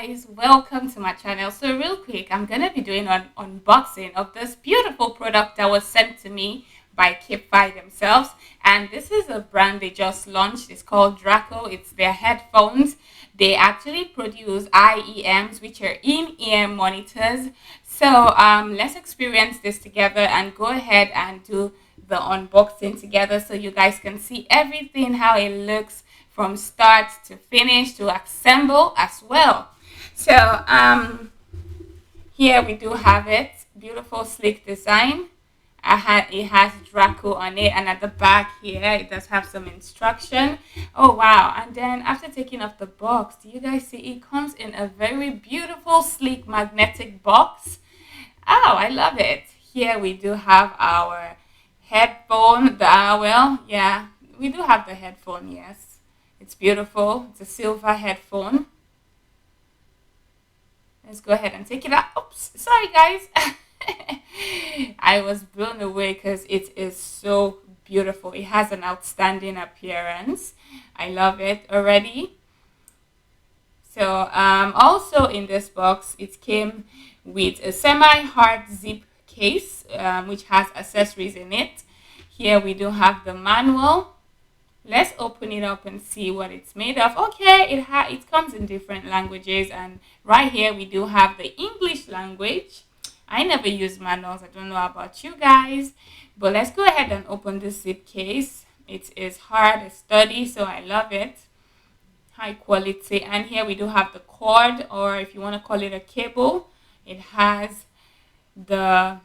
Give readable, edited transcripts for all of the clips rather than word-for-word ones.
guys, welcome to my channel. So real quick, I'm gonna be doing an unboxing of this beautiful product that was sent to me by Kipfi themselves, and this is a brand they just launched. It's called Draco. It's their headphones. They actually produce IEMs, which are in-ear monitors. So let's experience this together and go ahead and do the unboxing together so you guys can see everything, how it looks from start to finish, to assemble as well. So here we do have it. Beautiful sleek design. It has Draco on it, and at the back here it does have some instruction. Oh wow. And then after taking off the box, do you guys see it comes in a very beautiful sleek magnetic box? Oh, I love it. Here we do have our headphone. We do have the headphone. Yes, it's beautiful. It's a silver headphone. Let's go ahead and take it out. Oops, sorry guys. I was blown away because it is so beautiful. It has an outstanding appearance. I love it already. So also in this box, it came with a semi-hard zip case, which has accessories in it. Here we do have the manual. Let's open it up and see what it's made of. Okay, it comes in different languages, and right here we do have the English language. I never use manuals. I don't know about you guys, but let's go ahead and open this zip case. It is hard, it's sturdy, so I love it. High quality. And here we do have the cord, or if you want to call it a cable. It has the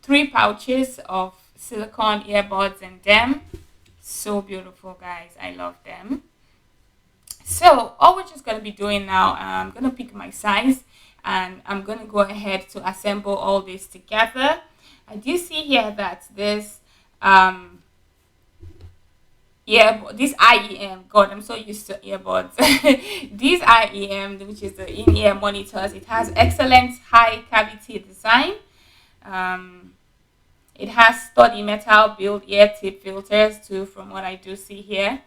3 pouches of silicone earbuds in them. So beautiful, guys. I love them. So all we're just going to be doing now, I'm going to pick my size and I'm going to go ahead to assemble all this together. I do see here that this this IEM, God, I'm so used to earbuds. This IEM, which is the in-ear monitors, it has excellent high cavity design. It has sturdy metal built ear tip filters too, from what I do see here.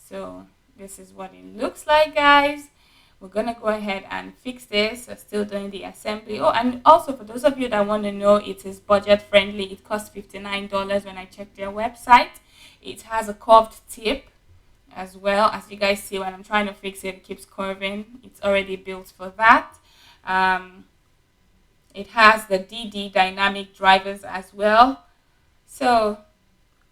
So this is what it looks like, guys. We're gonna go ahead and fix this. We're still doing the assembly. Oh, and also for those of you that want to know, it is budget friendly. It costs $59 when I checked their website. It has a curved tip as well. As you guys see, when I'm trying to fix it, it keeps curving. It's already built for that. It has the DD dynamic drivers as well. So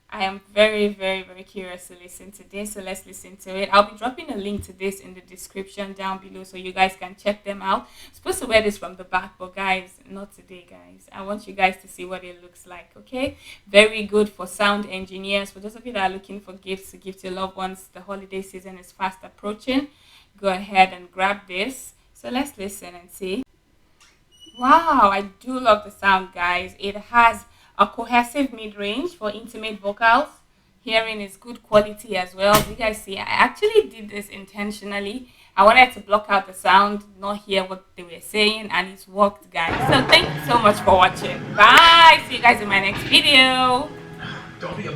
I am very, very, very curious to listen to this. So let's listen to it. I'll be dropping a link to this in the description down below so you guys can check them out. I'm supposed to wear this from the back, but guys, not today, guys. I want you guys to see what it looks like, okay? Very good for sound engineers. For those of you that are looking for gifts to give to your loved ones, the holiday season is fast approaching. Go ahead and grab this. So let's listen and see. Wow, I do love the sound, guys. It has a cohesive mid-range for intimate vocals. Hearing is good quality as well. You guys see, I actually did this intentionally. I wanted to block out the sound, not hear what they were saying, and it worked, guys. So thank you so much for watching. Bye. See you guys in my next video. Don't be a